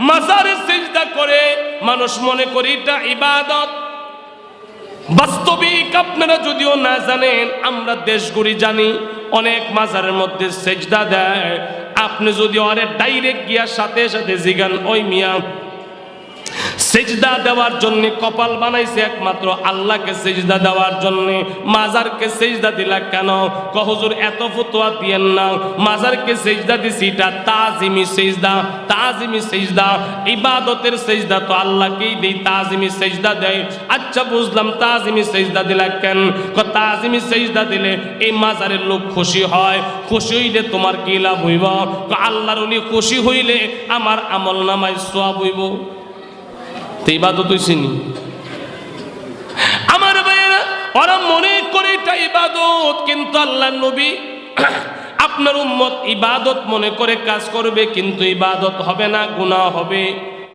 মাজারে সিজদা করে মানুষ মনে করে এটা ইবাদত। বাস্তবিক আপনারা যদিও না জানেন, আমরা দেশগুলি জানি অনেক মাজারের মধ্যে সিজদা দেয়। আপনি যদি আরে ডাইরেক্ট গিয়া সাথে সাথে জিগান, ওই মিয়া সিজদা দেওয়ার জন্য কপাল বানাইছে একমাত্র আল্লাহকে সিজদা দেওয়ার জন্য, মাজারকে সিজদা দিলা কেন? হুজুর এত ফতোয়া দিয়েন না, মাজারকে সিজদা দিছি এটা তাজিমি সিজদা। তাজিমি সিজদা ইবাদতের সিজদা তো আল্লাহকেই দেই, তাজিমি সিজদা দেয়। আচ্ছা বুঝলাম, তাজিমি সিজদা দিলা কেন? তাজিমি সিজদা দিলে এই মাজারের লোক খুশি হয়, খুশি হইলে তোমার কি লাভ হইব? আল্লাহর ওলি খুশি হইলে আমার আমল নামায় সওয়াব হইব। ইবাদত হইছিনি আমার ভাইয়েরা, ওরা মনে করে এটা ইবাদত, কিন্তু আল্লাহর নবী আপনার উম্মত ইবাদত মনে করে কাজ করবে, কিন্তু ইবাদত হবে না, গুনাহ হবে।